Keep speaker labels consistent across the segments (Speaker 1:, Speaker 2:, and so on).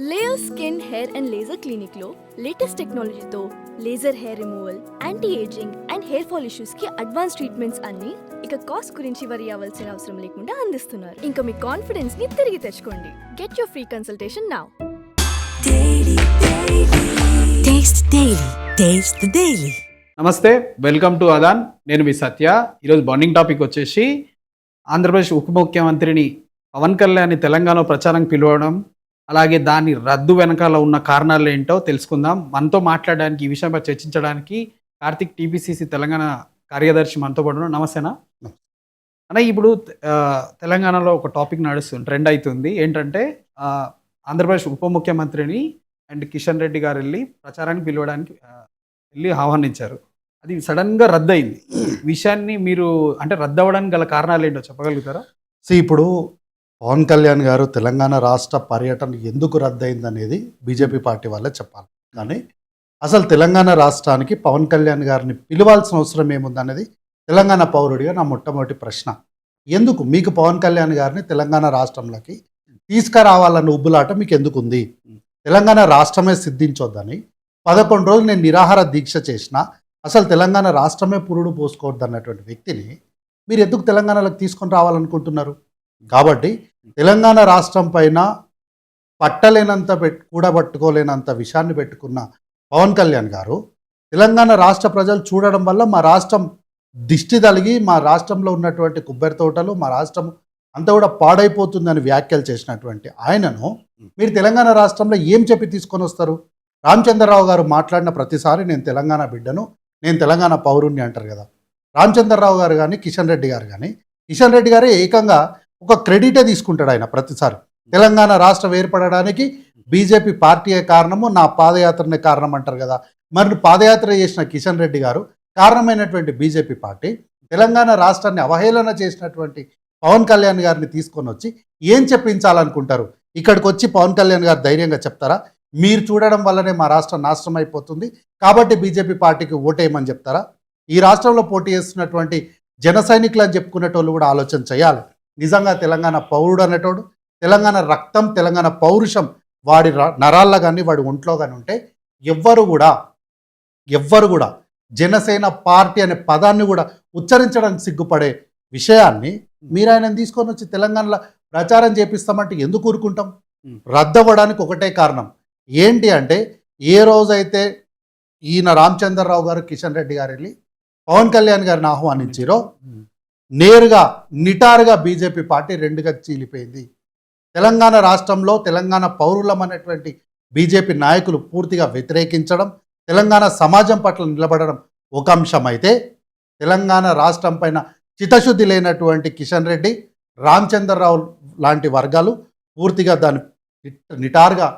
Speaker 1: Layer skin hair and laser clinic లో latest టెక్నాలజీతో laser hair removal, anti ageing and hair fall issues కి advance treatments అన్ని ఇక cost గురించి వరి అవ్వాల్సిన అవసరం లేకుండా అందిస్తున్నారు. ఇంకా మీ కాన్ఫిడెన్స్ ని తిరిగి తెచ్చుకోండి. Get your free consultation now.
Speaker 2: నమస్తే, వెల్కమ్ టు అదాన్. నేను మీ సత్య. ఈరోజు బర్నింగ్ టాపిక్ వచ్చేసి ఆంధ్రప్రదేశ్ ఉప ముఖ్యమంత్రిని పవన్ కళ్యాణ్ తెలంగాణ ప్రచారం పిలవడం, అలాగే దాని రద్దు వెనకాల ఉన్న కారణాలు ఏంటో తెలుసుకుందాం. మనతో మాట్లాడడానికి, ఈ విషయంపై చర్చించడానికి కార్తిక్, టీపీసీసీ తెలంగాణ కార్యదర్శి మనతో పాటు ఉన్నారు. నమస్తేనా అన్న. ఇప్పుడు తెలంగాణలో ఒక టాపిక్ నడుస్తుంది, ట్రెండ్ అవుతుంది. ఏంటంటే ఆంధ్రప్రదేశ్ ఉప ముఖ్యమంత్రిని అండ్ కిషన్ రెడ్డి గారు వెళ్ళి ప్రచారానికి పిలవడానికి వెళ్ళి ఆహ్వానించారు. అది సడన్గా రద్దు అయింది. విషయాన్ని మీరు అంటే రద్దు అవ్వడానికి గల కారణాలు ఏంటో చెప్పగలుగుతారా?
Speaker 3: ఇప్పుడు పవన్ కళ్యాణ్ గారు తెలంగాణ రాష్ట్ర పర్యటన ఎందుకు రద్దయింది అనేది బీజేపీ పార్టీ వాళ్ళే చెప్పాలి. కానీ అసలు తెలంగాణ రాష్ట్రానికి పవన్ కళ్యాణ్ గారిని పిలవాల్సిన అవసరం ఏముందనేది తెలంగాణ పౌరుడిగా నా మొట్టమొదటి ప్రశ్న. ఎందుకు మీకు పవన్ కళ్యాణ్ గారిని తెలంగాణ రాష్ట్రంలోకి తీసుకురావాలన్న ఉబ్బులాట మీకు ఎందుకు ఉంది? తెలంగాణ రాష్ట్రమే సిద్ధించొద్దని 11 రోజులు నేను నిరాహార దీక్ష చేసిన, అసలు తెలంగాణ రాష్ట్రమే పురుడు పోసుకోవద్దు అన్నటువంటి వ్యక్తిని మీరు ఎందుకు తెలంగాణలోకి తీసుకొని రావాలనుకుంటున్నారు? కాబట్టి తెలంగాణ రాష్ట్రం పైన పట్టలేనంత కూడబట్టుకోలేనంత విషయాన్ని పెట్టుకున్న పవన్ కళ్యాణ్ గారు తెలంగాణ రాష్ట్ర ప్రజలు చూడడం వల్ల మా రాష్ట్రం దిష్టి తలిగి, మా రాష్ట్రంలో ఉన్నటువంటి కొబ్బరి తోటలు, మా రాష్ట్రం అంతా కూడా పాడైపోతుందని వ్యాఖ్యలు చేసినటువంటి ఆయనను మీరు తెలంగాణ రాష్ట్రంలో ఏం చెప్పి తీసుకొని వస్తారు? రామచంద్రరావు గారు మాట్లాడిన ప్రతిసారి నేను తెలంగాణ బిడ్డను, నేను తెలంగాణ పౌరుణ్ణి అంటారు కదా. రామచంద్రరావు గారు కానీ కిషన్ రెడ్డి గారు కానీ, కిషన్ రెడ్డి గారే ఏకంగా ఒక క్రెడిటే తీసుకుంటాడు ఆయన ప్రతిసారి. తెలంగాణ రాష్ట్రం ఏర్పడడానికి బీజేపీ పార్టీయే కారణము, నా పాదయాత్రనే కారణం అంటారు కదా. మరి పాదయాత్ర చేసిన కిషన్ రెడ్డి గారు కారణమైనటువంటి బీజేపీ పార్టీ తెలంగాణ రాష్ట్రాన్ని అవహేళన చేసినటువంటి పవన్ కళ్యాణ్ గారిని తీసుకొని వచ్చి ఏం చెప్పించాలనుకుంటారు? ఇక్కడికి వచ్చి పవన్ కళ్యాణ్ గారు ధైర్యంగా చెప్తారా, మీరు చూడడం వల్లనే మా రాష్ట్రం నాశనం అయిపోతుంది కాబట్టి బీజేపీ పార్టీకి ఓటేయమని చెప్తారా? ఈ రాష్ట్రంలో పోటీ చేస్తున్నటువంటి జన సైనికులు అని చెప్పుకునేటోళ్ళు కూడా ఆలోచన చేయాలి. నిజంగా తెలంగాణ పౌరుడు అనేటోడు, తెలంగాణ రక్తం, తెలంగాణ పౌరుషం వాడి నరాల్లో కానీ వాడి ఒంట్లో కానీ ఉంటే ఎవ్వరు కూడా జనసేన పార్టీ అనే పదాన్ని కూడా ఉచ్చరించడానికి సిగ్గుపడే విషయాన్ని మీరు ఆయన తీసుకొని వచ్చి తెలంగాణలో ప్రచారం చేపిస్తామంటే ఎందుకు ఊరుకుంటాం? రద్దవ్వడానికి ఒకటే కారణం ఏంటి అంటే, ఏ రోజైతే ఈయన రామచంద్రరావు గారు, కిషన్ రెడ్డి గారు వెళ్ళి పవన్ కళ్యాణ్ గారిని ఆహ్వానించారో నేరుగా నిటారుగా బీజేపీ పార్టీ రెండుగా చీలిపోయింది. తెలంగాణ రాష్ట్రంలో తెలంగాణ పౌరులం అనేటువంటి బీజేపీ నాయకులు పూర్తిగా వ్యతిరేకించడం, తెలంగాణ సమాజం పట్ల నిలబడడం ఒక అంశం అయితే, తెలంగాణ రాష్ట్రం పైన చిత్తశుద్ధి లేనటువంటి కిషన్ రెడ్డి, రామచంద్రరావు లాంటి వర్గాలు పూర్తిగా దాన్ని నిటారుగా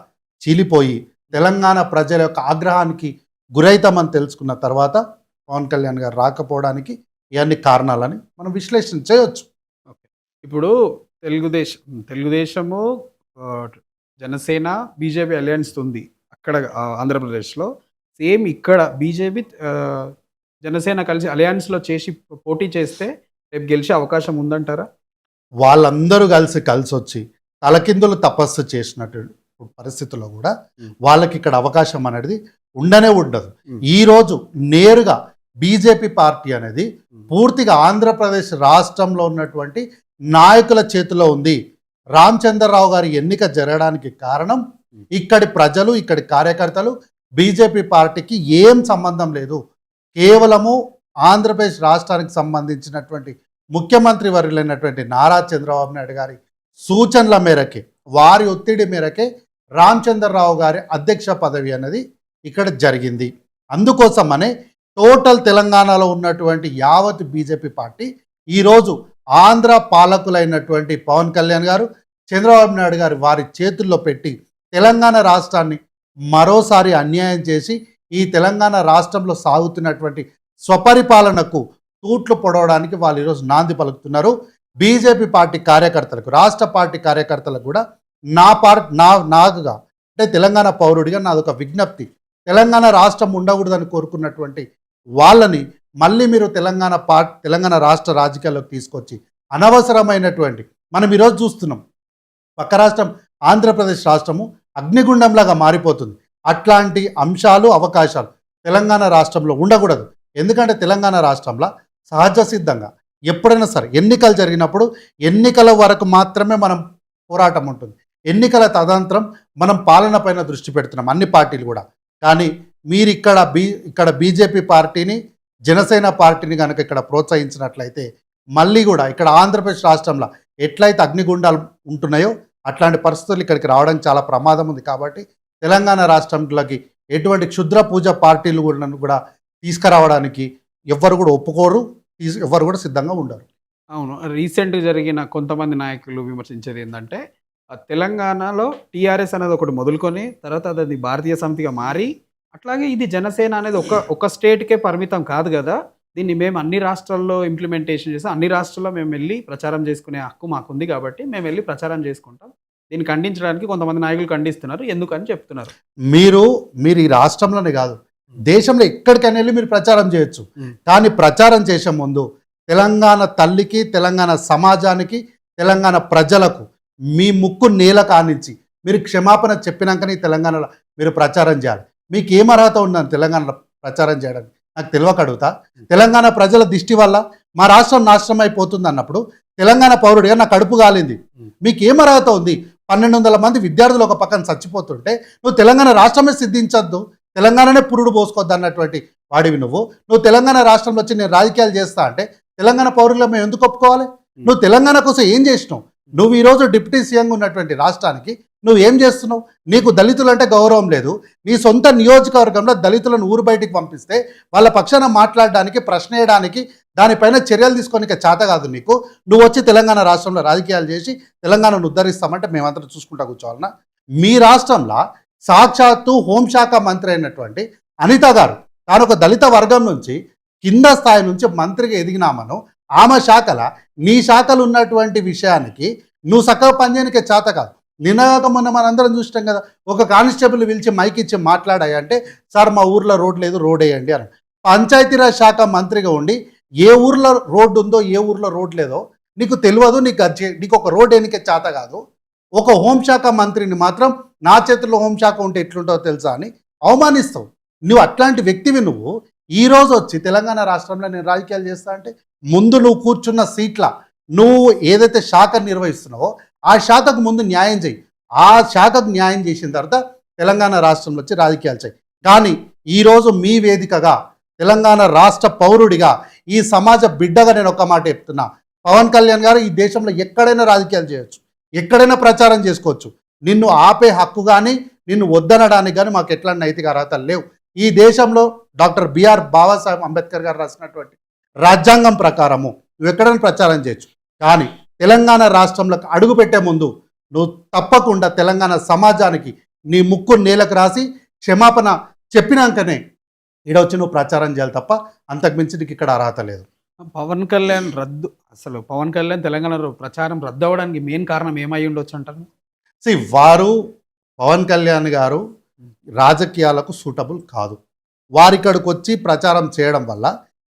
Speaker 3: చీలిపోయి తెలంగాణ ప్రజల యొక్క ఆగ్రహానికి గురైతామని తెలుసుకున్న తర్వాత పవన్ కళ్యాణ్ గారు రాకపోవడానికి ఇవన్నీ కారణాలని మనం విశ్లేషణ చేయవచ్చు.
Speaker 2: ఓకే, ఇప్పుడు తెలుగుదేశము, జనసేన, బీజేపీ అలయన్స్ ఉంది అక్కడ ఆంధ్రప్రదేశ్లో. సేమ్ ఇక్కడ బీజేపీ జనసేన కలిసి అలయన్స్లో చేసి పోటీ చేస్తే రేపు గెలిచే అవకాశం ఉందంటారా?
Speaker 3: వాళ్ళందరూ కలిసి వచ్చి తలకిందులు తపస్సు చేసినట్టు పరిస్థితుల్లో కూడా వాళ్ళకి ఇక్కడ అవకాశం అనేది ఉండదు. ఈరోజు నేరుగా బీజేపీ పార్టీ అనేది పూర్తిగా ఆంధ్రప్రదేశ్ రాష్ట్రంలో ఉన్నటువంటి నాయకుల చేతిలో ఉంది. రామచంద్రరావు గారి ఎన్నిక జరగడానికి కారణం ఇక్కడి ప్రజలు, ఇక్కడి కార్యకర్తలు. బీజేపీ పార్టీకి ఏం సంబంధం లేదు. కేవలము ఆంధ్రప్రదేశ్ రాష్ట్రానికి సంబంధించినటువంటి ముఖ్యమంత్రి వర్యులైనటువంటి నారా చంద్రబాబు నాయుడు గారి సూచనల మేరకే, వారి ఒత్తిడి మేరకే రామచంద్రరావు గారి అధ్యక్ష పదవి అనేది ఇక్కడ జరిగింది. అందుకోసమనే టోటల్ తెలంగాణలో ఉన్నటువంటి యావత్ బీజేపీ పార్టీ ఈరోజు ఆంధ్ర పాలకులైనటువంటి పవన్ కళ్యాణ్ గారు, చంద్రబాబు నాయుడు గారు వారి చేతుల్లో పెట్టి తెలంగాణ రాష్ట్రాన్ని మరోసారి అన్యాయం చేసి ఈ తెలంగాణ రాష్ట్రంలో సాగుతున్నటువంటి స్వపరిపాలనకు తూట్లు పొడవడానికి వాళ్ళు ఈరోజు నాంది పలుకుతున్నారు. బీజేపీ పార్టీ కార్యకర్తలకు, రాష్ట్ర పార్టీ కార్యకర్తలకు కూడా నాకుగా అంటే తెలంగాణ పౌరుడిగా నాదొక విజ్ఞప్తి. తెలంగాణ రాష్ట్రం ఉండకూడదని కోరుకున్నటువంటి వాళ్ళని మళ్ళీ మీరు తెలంగాణ రాష్ట్ర రాజకీయాల్లోకి తీసుకొచ్చి అనవసరమైనటువంటి మనం ఈరోజు చూస్తున్నాం. పక్క రాష్ట్రం ఆంధ్రప్రదేశ్ రాష్ట్రము అగ్నిగుండంలాగా మారిపోతుంది. అట్లాంటి అంశాలు అవకాశాలు తెలంగాణ రాష్ట్రంలో ఉండకూడదు. ఎందుకంటే తెలంగాణ రాష్ట్రంలో సహజ సిద్ధంగా ఎప్పుడైనా సరే ఎన్నికలు జరిగినప్పుడు ఎన్నికల వరకు మాత్రమే మనం పోరాటం ఉంటుంది. ఎన్నికల తదనంతరం మనం పాలన పైన దృష్టి పెడుతున్నాం అన్ని పార్టీలు కూడా. కానీ మీరు ఇక్కడ బీజేపీ పార్టీని, జనసేన పార్టీని కనుక ఇక్కడ ప్రోత్సహించినట్లయితే మళ్ళీ కూడా ఇక్కడ ఆంధ్రప్రదేశ్ రాష్ట్రంలో ఎట్లయితే అగ్నిగుండాలు ఉంటున్నాయో అట్లాంటి పరిస్థితులు ఇక్కడికి రావడానికి చాలా ప్రమాదం ఉంది. కాబట్టి తెలంగాణ రాష్ట్రంలోకి ఎటువంటి క్షుద్ర పూజ పార్టీలు కూడా తీసుకురావడానికి ఎవ్వరు కూడా ఒప్పుకోరు, ఎవ్వరు కూడా సిద్ధంగా ఉండరు.
Speaker 2: అవును. రీసెంట్‌గా జరిగిన కొంతమంది నాయకులు విమర్శించేది ఏందంటే, తెలంగాణలో టీఆర్ఎస్ అనేది ఒకటి మొదలుకొని, తర్వాత అది భారతీయ సమితిగా మారి, అట్లాగే ఇది జనసేన అనేది ఒక స్టేట్‌కే పరిమితం కాదు గదా! దీన్ని మేము అన్ని రాష్ట్రాల్లో ఇంప్లిమెంటేషన్ చేసి, అన్ని రాష్ట్రాల్లో మేము వెళ్లి ప్రచారం చేసుకునే హక్కు మాకుంది కాబట్టి, మేము వెళ్లి ప్రచారం చేసుకుంటాం. దీన్ని ఖండించడానికి కొంతమంది నాయకులు ఖండిస్తున్నారు. ఎందుకని చెప్తున్నారు.
Speaker 3: మీరు ఈ రాష్ట్రంలోనే కాదు, దేశంలో ఎక్కడికైనా వెళ్ళి మీరు ప్రచారం చేయొచ్చు. కానీ ప్రచారం చేసే ముందు తెలంగాణ తల్లికి, తెలంగాణ సమాజానికి, తెలంగాణ ప్రజలకు మీ ముక్కు నేల కానించి మీరు క్షమాపణ చెప్పినాకనే తెలంగాణలో మీరు ప్రచారం చేయాలి. మీకు ఏం అర్హత ఉందని తెలంగాణలో ప్రచారం చేయడానికి నాకు తెలియక అడుగుతా. తెలంగాణ ప్రజల దిష్టి వల్ల మా రాష్ట్రం నాశనం అయిపోతుంది అన్నప్పుడు తెలంగాణ పౌరుడిగా నా కడుపు కాలింది. మీకు ఏం అర్హత ఉంది? 1200 మంది విద్యార్థులు ఒక పక్కన చచ్చిపోతుంటే నువ్వు తెలంగాణ రాష్ట్రమే సిద్ధించద్దు, తెలంగాణనే పురుడు పోసుకోవద్దు అన్నటువంటి వాడివి నువ్వు తెలంగాణ రాష్ట్రంలో వచ్చి నేను రాజకీయాలు చేస్తా అంటే తెలంగాణ పౌరులు మేము ఎందుకు ఒప్పుకోవాలి? నువ్వు తెలంగాణ కోసం ఏం చేసినావు? నువ్వు ఈరోజు డిప్యూటీ సీఎంగా ఉన్నటువంటి రాష్ట్రానికి నువ్వు ఏం చేస్తున్నావు? నీకు దళితులు అంటే గౌరవం లేదు. నీ సొంత నియోజకవర్గంలో దళితులను ఊరు బయటికి పంపిస్తే వాళ్ళ పక్షాన మాట్లాడడానికి, ప్రశ్న వేయడానికి, దానిపైన చర్యలు తీసుకోనికి చేత కాదు నీకు. నువ్వు వచ్చి తెలంగాణ రాష్ట్రంలో రాజకీయాలు చేసి తెలంగాణను ఉద్ధరిస్తామంటే మేమంతా చూసుకుంటా కూర్చోవాలన్నా? మీ రాష్ట్రంలో సాక్షాత్తు హోంశాఖ మంత్రి అయినటువంటి అనిత గారు తాను ఒక దళిత వర్గం నుంచి కింద స్థాయి నుంచి మంత్రిగా ఎదిగినామను ఆమె శాఖల నీ శాఖలు ఉన్నటువంటి విషయానికి నువ్వు చక్కగా పనిచేయనికే చేత కాదు. నిన్నగాక మొన్న మనందరం చూసినాం కదా, ఒక కానిస్టేబుల్ పిలిచి మైక్ ఇచ్చి మాట్లాడాయి అంటే సార్ మా ఊర్లో రోడ్ లేదు, రోడ్ వేయండి అని. పంచాయతీరాజ్ శాఖ మంత్రిగా ఉండి ఏ ఊర్లో రోడ్డు ఉందో ఏ ఊర్లో రోడ్ లేదో నీకు తెలియదు, నీకు ఒక రోడ్ వేయనికే చేత కాదు. ఒక హోంశాఖ మంత్రిని మాత్రం నా చేతిలో హోంశాఖ ఉంటే ఎట్లుంటుందో తెలుసా అని అవమానిస్తావు. నువ్వు అట్లాంటి వ్యక్తివి. నువ్వు ఈరోజు వచ్చి తెలంగాణ రాష్ట్రంలో నేను రాజకీయాలు చేస్తా అంటే ముందు నువ్వు కూర్చున్న సీట్ల నువ్వు ఏదైతే శాఖ నిర్వహిస్తున్నావో ఆ శాఖకు ముందు న్యాయం చేయి. ఆ శాఖకు న్యాయం చేసిన తర్వాత తెలంగాణ రాష్ట్రంలో వచ్చి రాజకీయాలు చేయి. కానీ ఈరోజు మీ వేదికగా తెలంగాణ రాష్ట్ర పౌరుడిగా ఈ సమాజ బిడ్డగా నేను ఒక మాట చెప్తున్నా, పవన్ కళ్యాణ్ గారు ఈ దేశంలో ఎక్కడైనా రాజకీయాలు చేయొచ్చు, ఎక్కడైనా ప్రచారం చేసుకోవచ్చు. నిన్ను ఆపే హక్కు కానీ నిన్ను వద్దనడానికి కానీ మాకు ఎట్లాంటి నైతిక అర్హతలు లేవు. ఈ దేశంలో డాక్టర్ బిఆర్ బాబాసాహెబ్ అంబేద్కర్ గారు రాసినటువంటి రాజ్యాంగం ప్రకారము నువ్వు ఎక్కడైనా ప్రచారం చేయొచ్చు. కానీ తెలంగాణ రాష్ట్రంలోకి అడుగు పెట్టే ముందు నువ్వు తప్పకుండా తెలంగాణ సమాజానికి నీ ముక్కు నేలకు రాసి క్షమాపణ చెప్పినాకనే ఈడొచ్చి నువ్వు ప్రచారం చేయాలి తప్ప అంతకుమించి నీకు ఇక్కడ అర్హత లేదు.
Speaker 2: పవన్ కళ్యాణ్ తెలంగాణలో ప్రచారం రద్దు అవ్వడానికి మెయిన్ కారణం ఏమై ఉండొచ్చు అంటారు?
Speaker 3: పవన్ కళ్యాణ్ గారు రాజకీయాలకు సూటబుల్ కాదు. వారిక్కడికి వచ్చి ప్రచారం చేయడం వల్ల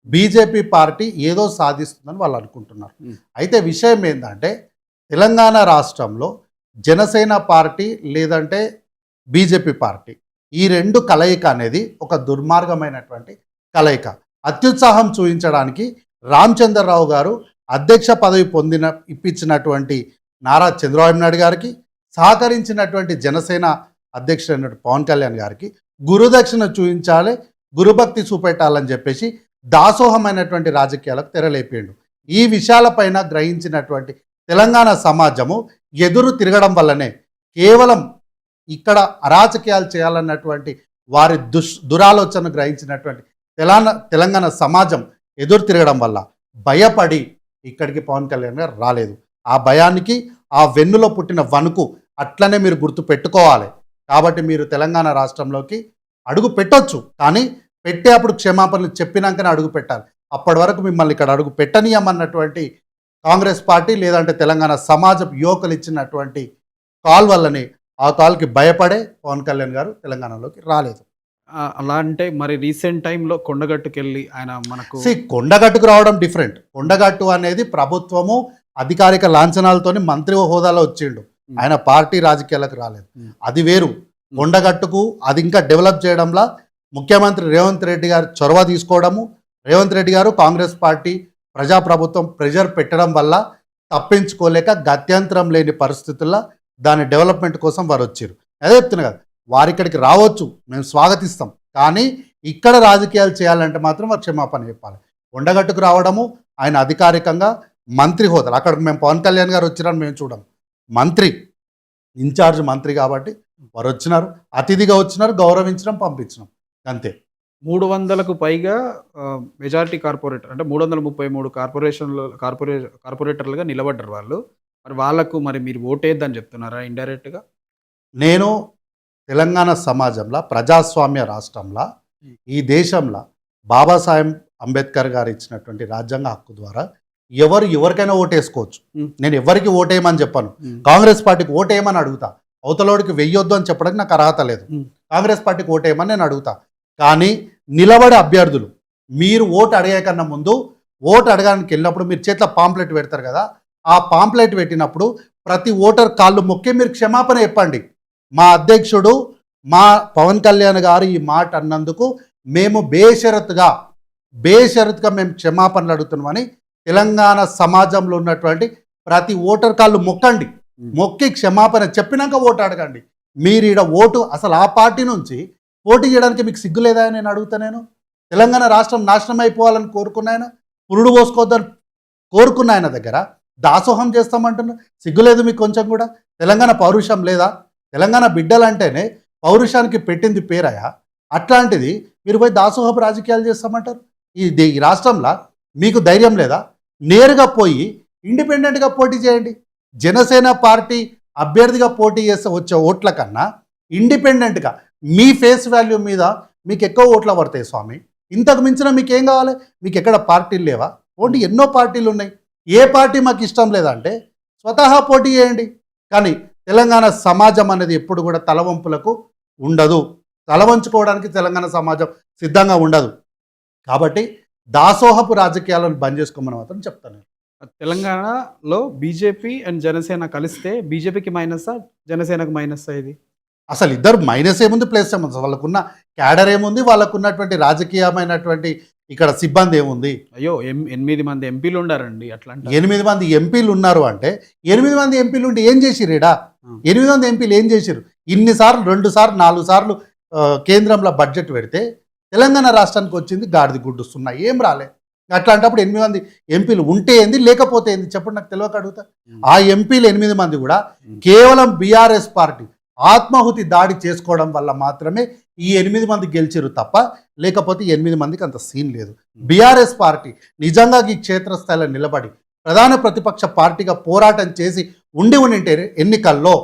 Speaker 3: బీజేపీ పార్టీ ఏదో సాధిస్తుందని వాళ్ళు అనుకుంటున్నారు. అయితే విషయం ఏంటంటే తెలంగాణ రాష్ట్రంలో జనసేన పార్టీ లేదంటే బీజేపీ పార్టీ ఈ రెండు కలయిక అనేది ఒక దుర్మార్గమైనటువంటి కలయిక. అత్యుత్సాహం చూపించడానికి రామచంద్రరావు గారు అధ్యక్ష పదవి ఇప్పించినటువంటి నారా చంద్రబాబు నాయుడు గారికి, సహకరించినటువంటి జనసేన అధ్యక్షుడైన పవన్ కళ్యాణ్ గారికి గురుదక్షిణ చూపించాలి, గురుభక్తి చూపెట్టాలని చెప్పేసి దాసోహమైనటువంటి రాజకీయాలకు తెరలేపిండు. ఈ విషయాలపైన గ్రహించినటువంటి తెలంగాణ సమాజము ఎదురు తిరగడం వల్లనే కేవలం ఇక్కడ అరాచకీయాలు చేయాలన్నటువంటి వారి దురాలోచన గ్రహించినటువంటి తెలంగాణ సమాజం ఎదురు తిరగడం వల్ల భయపడి ఇక్కడికి పవన్ కళ్యాణ్ గారు రాలేదు. ఆ భయానికి ఆ వెన్నులో పుట్టిన వణుకు అట్లనే మీరు గుర్తు పెట్టుకోవాలి. కాబట్టి మీరు తెలంగాణ రాష్ట్రంలోకి అడుగు పెట్టొచ్చు, కానీ పెట్టే అప్పుడు క్షమాపణలు చెప్పినాకనే అడుగు పెట్టాలి. అప్పటి వరకు మిమ్మల్ని ఇక్కడ అడుగు పెట్టనీయమన్నటువంటి కాంగ్రెస్ పార్టీ లేదంటే తెలంగాణ సమాజం యువకులు ఇచ్చినటువంటి కాల్ వల్లనే ఆ కాల్కి భయపడే పవన్ కళ్యాణ్ గారు తెలంగాణలోకి రాలేదు.
Speaker 2: అలా అంటే మరి రీసెంట్ టైంలో కొండగట్టుకెళ్ళి ఆయన మనకు
Speaker 3: కొండగట్టుకు రావడం డిఫరెంట్. కొండగట్టు అనేది ప్రభుత్వము అధికారిక లాంఛనాలతోని మంత్రి హోదాలో వచ్చిండు. ఆయన పార్టీ రాజకీయాలకు రాలేదు.
Speaker 2: Hmm.
Speaker 3: అది వేరు. కొండగట్టుకు అది ఇంకా డెవలప్ చేయడంలో ముఖ్యమంత్రి రేవంత్ రెడ్డి గారు చొరవ తీసుకోవడము, రేవంత్ రెడ్డి గారు కాంగ్రెస్ పార్టీ ప్రజాప్రభుత్వం ప్రెజర్ పెట్టడం వల్ల తప్పించుకోలేక గత్యంతరం లేని పరిస్థితుల్లో దాని డెవలప్మెంట్ కోసం వారు వచ్చారు. అదే చెప్తున్నా కదా, వారి ఇక్కడికి రావచ్చు, మేము స్వాగతిస్తాం. కానీ ఇక్కడ రాజకీయాలు చేయాలంటే మాత్రం వారు క్షమాపణ చెప్పాలి. కొండగట్టుకు రావడము, ఆయన అధికారికంగా మంత్రి హోదాలు, అక్కడికి మేము పవన్ కళ్యాణ్ గారు వచ్చినారని మేము చూడం, మంత్రి ఇన్ఛార్జ్ మంత్రి కాబట్టి వారు వచ్చినారు, అతిథిగా వచ్చినారు, గౌరవించడం, పంపించడం, అంతే.
Speaker 2: 300కు పైగా మెజారిటీ కార్పొరేటర్ అంటే 333 కార్పొరేటర్లుగా నిలబడ్డారు వాళ్ళు. మరి వాళ్ళకు మరి మీరు ఓటేద్దని చెప్తున్నారా ఇండైరెక్ట్గా?
Speaker 3: నేను తెలంగాణ సమాజంలో ప్రజాస్వామ్య రాష్ట్రంలో ఈ దేశంలో బాబాసాహెబ్ అంబేద్కర్ గారు ఇచ్చినటువంటి రాజ్యాంగ హక్కు ద్వారా ఎవరికైనా ఓటేసుకోవచ్చు. నేను ఎవరికి ఓటేయమని చెప్పాను. కాంగ్రెస్ పార్టీకి ఓటేయమని అడుగుతా. అవతలోడికి వెయ్యొద్దు అని చెప్పడానికి నాకు అర్హత లేదు. కాంగ్రెస్ పార్టీకి ఓటేయమని నేను అడుగుతా. కానీ నిలబడే అభ్యర్థులు, మీరు ఓటు అడిగే కన్నా ముందు ఓటు అడగడానికి వెళ్ళినప్పుడు మీరు చేతిలో పాంప్లెట్ పెడతారు కదా, ఆ పాంప్లెట్ పెట్టినప్పుడు ప్రతి ఓటర్ కాళ్ళు మొక్కి మీరు క్షమాపణ చెప్పండి. మా అధ్యక్షుడు మా పవన్ కళ్యాణ్ గారు ఈ మాట అన్నందుకు మేము బేషరతుగా మేము క్షమాపణలు అడుగుతున్నామని తెలంగాణ సమాజంలో ఉన్నటువంటి ప్రతి ఓటర్ కాళ్ళు మొక్కండి. మొక్కి క్షమాపణ చెప్పినాక ఓటు అడగండి. మీరు ఈడ ఓటు అసలు ఆ పార్టీ నుంచి పోటీ చేయడానికి మీకు సిగ్గు లేదా అని నేను అడుగుతా. నేను తెలంగాణ రాష్ట్రం నాశనం అయిపోవాలని కోరుకున్నాయన, పురుడు పోసుకోవద్దని కోరుకున్న ఆయన దగ్గర దాసోహం చేస్తామంటున్నా. సిగ్గులేదు మీకు కొంచెం కూడా? తెలంగాణ పౌరుషం లేదా? తెలంగాణ బిడ్డలంటేనే పౌరుషానికి పెట్టింది పేరయా. అట్లాంటిది మీరు పోయి దాసోహపు రాజకీయాలు చేస్తామంటారు. ఈ రాష్ట్రంలో మీకు ధైర్యం లేదా? నేరుగా పోయి ఇండిపెండెంట్గా పోటీ చేయండి. జనసేన పార్టీ అభ్యర్థిగా పోటీ చేస్తే వచ్చే ఓట్ల కన్నా ఇండిపెండెంట్గా మీ ఫేస్ వాల్యూ మీద మీకు ఎక్కువ ఓట్ల పడతాయి స్వామి. ఇంతకు మించిన మీకు ఏం కావాలి? మీకు ఎక్కడ పార్టీలు లేవా? పోటీ ఎన్నో పార్టీలు ఉన్నాయి. ఏ పార్టీ మాకు ఇష్టం లేదంటే స్వతహా పోటీ చేయండి. కానీ తెలంగాణ సమాజం అనేది ఎప్పుడు కూడా తలవంపులకు ఉండదు. తలవంచుకోవడానికి తెలంగాణ సమాజం సిద్ధంగా ఉండదు. కాబట్టి దాసోహపు రాజకీయాలను బంద్ చేసుకోమని మాత్రం చెప్తాను.
Speaker 2: తెలంగాణలో బీజేపీ అండ్ జనసేన కలిస్తే బీజేపీకి మైనసా, జనసేనకు మైనసా? ఇది
Speaker 3: అసలు ఇద్దరు మైనస్ ఏముంది, ప్లస్ ఏముంది? వాళ్ళకున్న క్యాడర్ ఏముంది, వాళ్ళకున్నటువంటి రాజకీయమైనటువంటి ఇక్కడ సిబ్బంది ఏముంది?
Speaker 2: అయ్యో 8 మంది ఎంపీలు ఉండారండి. అట్లా
Speaker 3: 8 మంది ఎంపీలు ఉన్నారు అంటే 8 మంది ఎంపీలు ఉండి ఏం చేసిరు? ఇడా 8 మంది ఎంపీలు ఏం చేసిరు? ఇన్నిసార్లు 2 సార్లు 4 సార్లు కేంద్రంలో బడ్జెట్ పెడితే తెలంగాణ రాష్ట్రానికి వచ్చింది గాడిద గుడ్డు సున్నా, ఏం రాలే. అట్లాంటప్పుడు 8 మంది ఎంపీలు ఉంటే ఏంది, లేకపోతే ఏంది చెప్పండి, నాకు తెలియక అడుగుతా. ఆ ఎంపీలు 8 మంది కూడా కేవలం బీఆర్ఎస్ పార్టీ ఆత్మాహుతి దాడి చేసుకోవడం వల్ల మాత్రమే ఈ 8 మంది గెలిచిరు తప్ప లేకపోతే 8 మందికి అంత సీన్ లేదు. బీఆర్ఎస్ పార్టీ నిజంగా ఈ క్షేత్రస్థాయిలో నిలబడి ప్రధాన ప్రతిపక్ష పార్టీగా పోరాటం చేసి ఉంటే ఎన్నికల్లో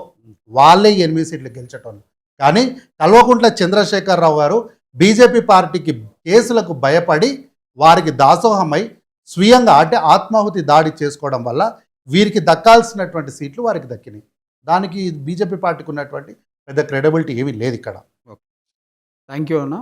Speaker 3: వాళ్ళే 8 సీట్లు గెలిచటోళ్ళు. కానీ కల్వకుంట్ల చంద్రశేఖరరావు గారు బీజేపీ పార్టీకి కేసులకు భయపడి వారికి దాసోహమై స్వీయంగా అంటే ఆత్మాహుతి దాడి చేసుకోవడం వల్ల వీరికి దక్కాల్సినటువంటి సీట్లు వారికి దక్కినాయి. దానికి బీజేపీ పార్టీకి ఉన్నటువంటి పెద్ద క్రెడిబిలిటీ ఏమీ లేదు ఇక్కడ.
Speaker 2: థ్యాంక్ యూ అన్న.